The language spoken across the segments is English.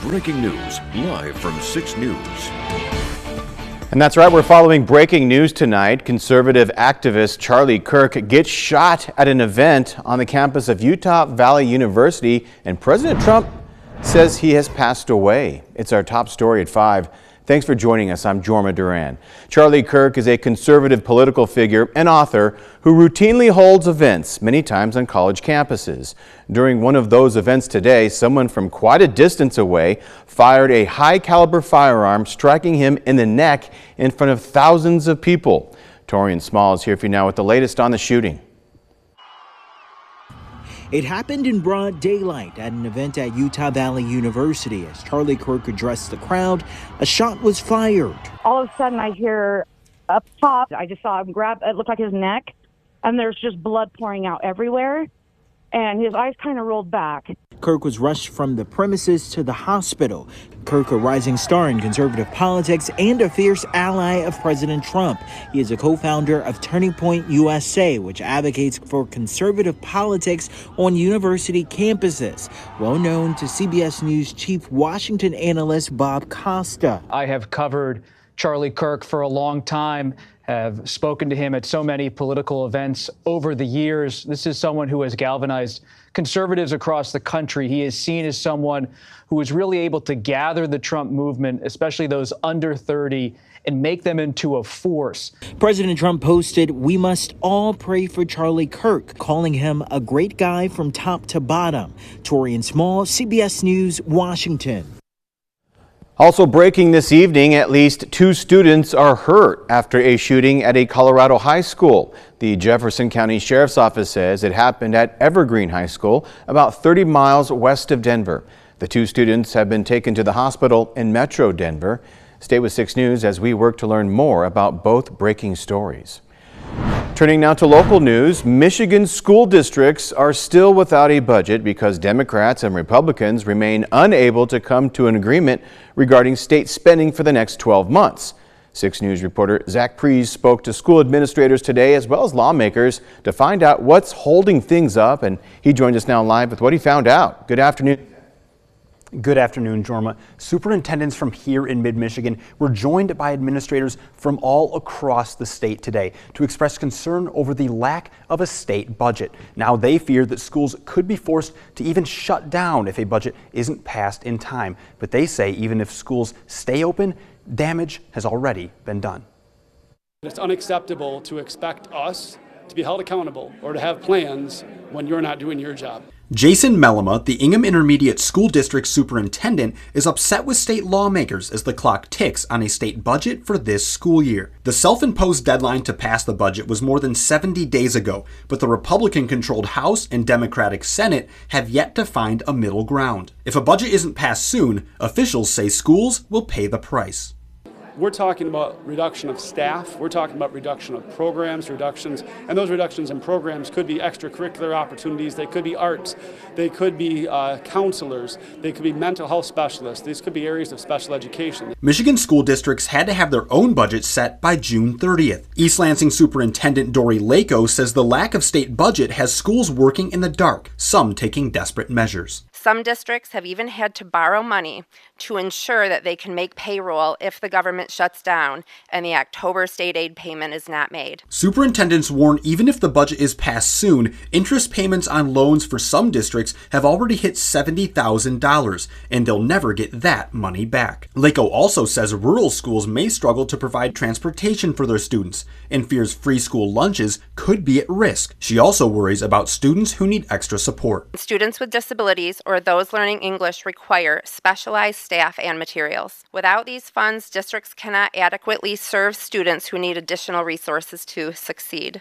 Breaking news, live from 6 News. And that's right, we're following breaking news tonight. Conservative activist Charlie Kirk gets shot at an event on the campus of Utah Valley University, and President Trump says he has passed away. It's our top story at 5. Thanks for joining us. I'm Jorma Duran. Charlie Kirk is a conservative political figure and author who routinely holds events, many times on college campuses. During one of those events today, someone from quite a distance away fired a high-caliber firearm, striking him in the neck in front of thousands of people. Torian Small is here for you now with the latest on the shooting. It happened in broad daylight at an event at Utah Valley University. As Charlie Kirk addressed the crowd, a shot was fired. All of a sudden, I hear up top, I just saw him grab, it looked like his neck, and there's just blood pouring out everywhere, and his eyes kind of rolled back. Kirk was rushed from the premises to the hospital. Kirk, a rising star in conservative politics and a fierce ally of President Trump. He is a co-founder of Turning Point USA, which advocates for conservative politics on university campuses. Well known to CBS News Chief Washington analyst Bob Costa. I have covered Charlie Kirk for a long time, have spoken to him at so many political events over the years. This is someone who has galvanized conservatives across the country. He is seen as someone who was really able to gather the Trump movement, especially those under 30, and make them into a force. President Trump posted, "We must all pray for Charlie Kirk," calling him a great guy from top to bottom. Torian Small, CBS News, Washington. Also breaking this evening, at least 2 students are hurt after a shooting at a Colorado high school. The Jefferson County Sheriff's Office says it happened at Evergreen High School, about 30 miles west of Denver. The 2 students have been taken to the hospital in Metro Denver. Stay with 6 News as we work to learn more about both breaking stories. Turning now to local news, Michigan school districts are still without a budget because Democrats and Republicans remain unable to come to an agreement regarding state spending for the next 12 months. 6 News reporter Zach Prees spoke to school administrators today as well as lawmakers to find out what's holding things up, and he joined us now live with what he found out. Good afternoon. Good afternoon, Jorma. Superintendents from here in mid-Michigan were joined by administrators from all across the state today to express concern over the lack of a state budget. Now they fear that schools could be forced to even shut down if a budget isn't passed in time. But they say even if schools stay open, damage has already been done. It's unacceptable to expect us to be held accountable or to have plans when you're not doing your job. Jason Mellema, the Ingham Intermediate School District Superintendent, is upset with state lawmakers as the clock ticks on a state budget for this school year. The self-imposed deadline to pass the budget was more than 70 days ago, but the Republican-controlled House and Democratic Senate have yet to find a middle ground. If a budget isn't passed soon, officials say schools will pay the price. We're talking about reduction of staff, we're talking about reduction of programs, and those reductions in programs could be extracurricular opportunities, they could be arts, they could be counselors, they could be mental health specialists, these could be areas of special education. Michigan school districts had to have their own budget set by June 30th. East Lansing Superintendent Dory Lako says the lack of state budget has schools working in the dark, some taking desperate measures. Some districts have even had to borrow money to ensure that they can make payroll if the government shuts down and the October state aid payment is not made. Superintendents warn even if the budget is passed soon, interest payments on loans for some districts have already hit $70,000, and they'll never get that money back. Lako also says rural schools may struggle to provide transportation for their students and fears free school lunches could be at risk. She also worries about students who need extra support. Students with disabilities or those learning English require specialized staff and materials. Without these funds, districts cannot adequately serve students who need additional resources to succeed.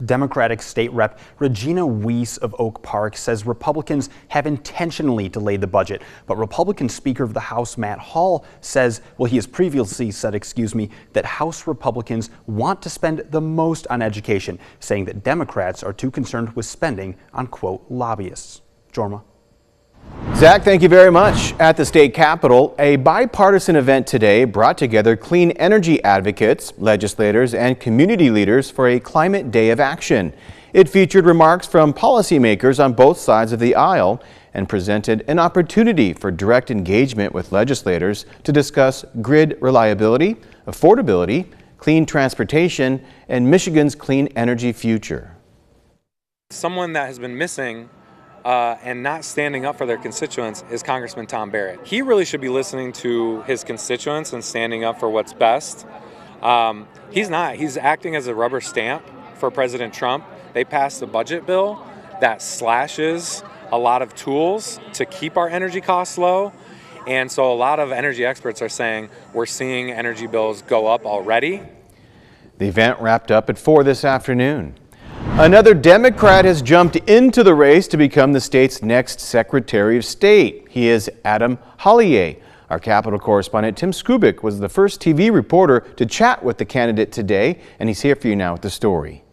Democratic State Rep Regina Weiss of Oak Park says Republicans have intentionally delayed the budget, but Republican Speaker of the House Matt Hall says, he has previously said, that House Republicans want to spend the most on education, saying that Democrats are too concerned with spending on, quote, lobbyists. Jorma. Zach, thank you very much. At the state capitol, a bipartisan event today brought together clean energy advocates, legislators, and community leaders for a climate day of action. It featured remarks from policymakers on both sides of the aisle, and presented an opportunity for direct engagement with legislators to discuss grid reliability, affordability, clean transportation, and Michigan's clean energy future. Someone that has been missing and not standing up for their constituents is Congressman Tom Barrett. He really should be listening to his constituents and standing up for what's best. He's not. He's acting as a rubber stamp for President Trump. They passed a budget bill that slashes a lot of tools to keep our energy costs low. And so a lot of energy experts are saying we're seeing energy bills go up already. The event wrapped up at 4 this afternoon. Another Democrat has jumped into the race to become the state's next Secretary of State. He is Adam Hollier. Our Capitol correspondent Tim Skubic was the first TV reporter to chat with the candidate today, and he's here for you now with the story.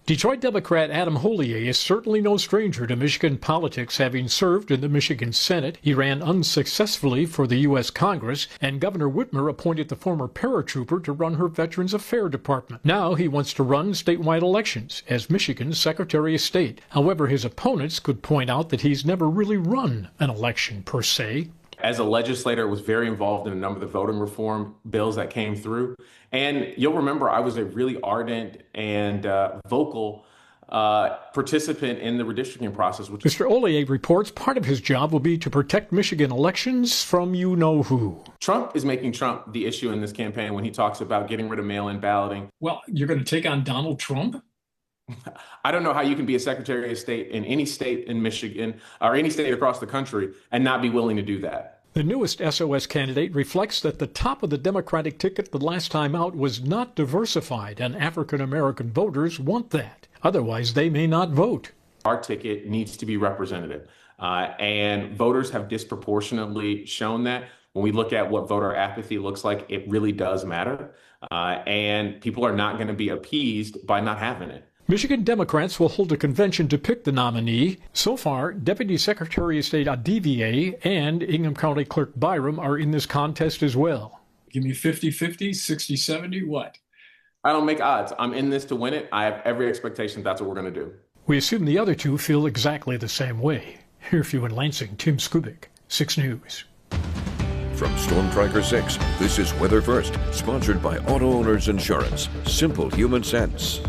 Detroit Democrat Adam Hollier is certainly no stranger to Michigan politics, having served in the Michigan Senate. He ran unsuccessfully for the U.S. Congress, and Governor Whitmer appointed the former paratrooper to run her Veterans Affairs Department. Now he wants to run statewide elections as Michigan's Secretary of State. However, his opponents could point out that he's never really run an election per se. As a legislator, I was very involved in a number of the voting reform bills that came through. And you'll remember I was a really ardent and vocal participant in the redistricting process. Mr. Hollier reports part of his job will be to protect Michigan elections from you-know-who. Trump is making Trump the issue in this campaign when he talks about getting rid of mail-in balloting. Well, you're going to take on Donald Trump? I don't know how you can be a Secretary of State in any state in Michigan or any state across the country and not be willing to do that. The newest SOS candidate reflects that the top of the Democratic ticket the last time out was not diversified, and African-American voters want that. Otherwise, they may not vote. Our ticket needs to be representative, and voters have disproportionately shown that. When we look at what voter apathy looks like, it really does matter, and people are not going to be appeased by not having it. Michigan Democrats will hold a convention to pick the nominee. So far, Deputy Secretary of State Adivier and Ingham County Clerk Byram are in this contest as well. Give me 50-50, 60-70, what? I don't make odds. I'm in this to win it. I have every expectation that's what we're going to do. We assume the other two feel exactly the same way. Here for you in Lansing, Tim Skubic, 6 News. From Storm Tracker 6, this is Weather First, sponsored by Auto Owners Insurance. Simple human sense.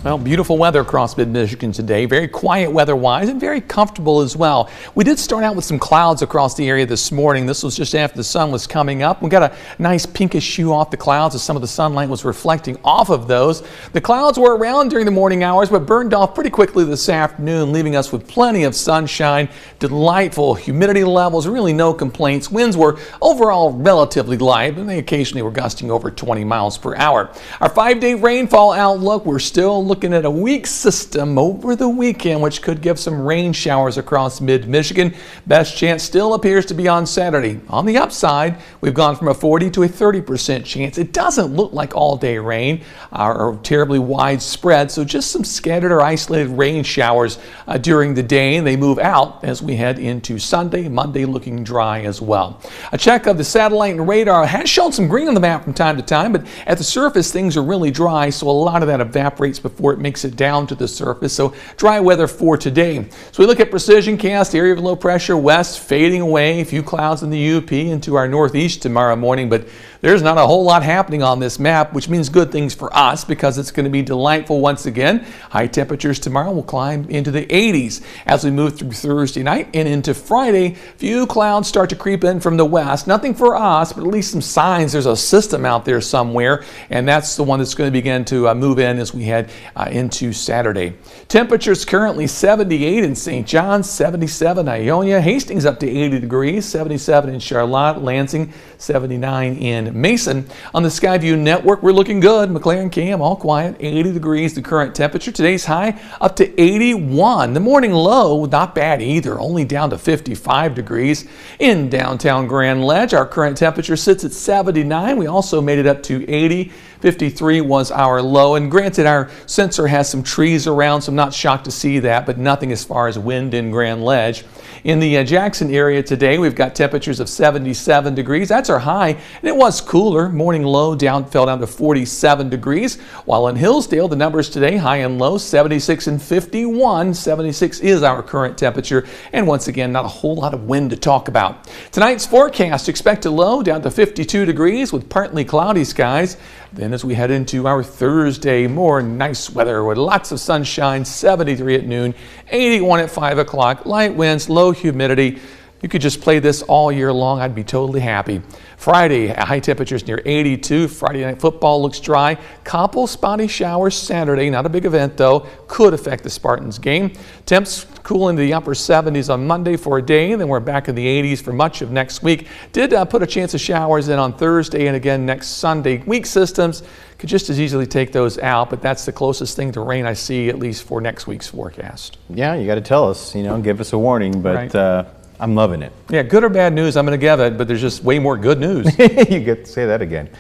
Well, beautiful weather across mid-Michigan today. Very quiet weather-wise and very comfortable as well. We did start out with some clouds across the area this morning. This was just after the sun was coming up. We got a nice pinkish hue off the clouds as some of the sunlight was reflecting off of those. The clouds were around during the morning hours but burned off pretty quickly this afternoon, leaving us with plenty of sunshine, delightful humidity levels, really no complaints. Winds were overall relatively light, but they occasionally were gusting over 20 miles per hour. Our 5-day rainfall outlook, we're still looking at a weak system over the weekend, which could give some rain showers across mid-Michigan. Best chance still appears to be on Saturday. On the upside, we've gone from a 40 to a 30% chance. It doesn't look like all-day rain or terribly widespread, so just some scattered or isolated rain showers during the day, and they move out as we head into Sunday. Monday looking dry as well. A check of the satellite and radar has shown some green on the map from time to time, but at the surface things are really dry, so a lot of that evaporates before it makes it down to the surface. So dry weather for today. So we look at precision cast, area of low pressure west fading away, a few clouds in the UP into our northeast tomorrow morning, but there's not a whole lot happening on this map, which means good things for us because it's going to be delightful once again. High temperatures tomorrow will climb into the 80s as we move through Thursday night and into Friday. Few clouds start to creep in from the west. Nothing for us, but at least some signs there's a system out there somewhere, and that's the one that's going to begin to move in as we head into Saturday. Temperatures currently 78 in St. John, 77 Ionia, Hastings up to 80 degrees, 77 in Charlotte, Lansing, 79 in Mason. On the Skyview network, we're looking good. McLaren Cam, all quiet, 80 degrees the current temperature. Today's high up to 81. The morning low, not bad either, only down to 55 degrees. In downtown Grand Ledge, our current temperature sits at 79. We also made it up to 80. 53 was our low, and granted our sensor has some trees around, so I'm not shocked to see that, but nothing as far as wind in Grand Ledge. In the Jackson area today, we've got temperatures of 77 degrees. That's our high, and it was cooler. Morning low fell down to 47 degrees, while in Hillsdale, the numbers today, high and low, 76 and 51. 76 is our current temperature, and once again, not a whole lot of wind to talk about. Tonight's forecast, expect a low down to 52 degrees with partly cloudy skies. Then as we head into our Thursday, more nice weather with lots of sunshine, 73 at noon, 81 at 5 o'clock, light winds, low humidity. You could just play this all year long. I'd be totally happy. Friday, high temperatures near 82. Friday night football looks dry. Couple spotty showers Saturday. Not a big event, though. Could affect the Spartans game. Temps cool into the upper 70s on Monday for a day. Then we're back in the 80s for much of next week. Did put a chance of showers in on Thursday and again next Sunday. Weak systems could just as easily take those out, but that's the closest thing to rain I see, at least for next week's forecast. Yeah, you got to tell us, give us a warning, but right. I'm loving it. Yeah, good or bad news, I'm going to give it, but there's just way more good news. You get to say that again.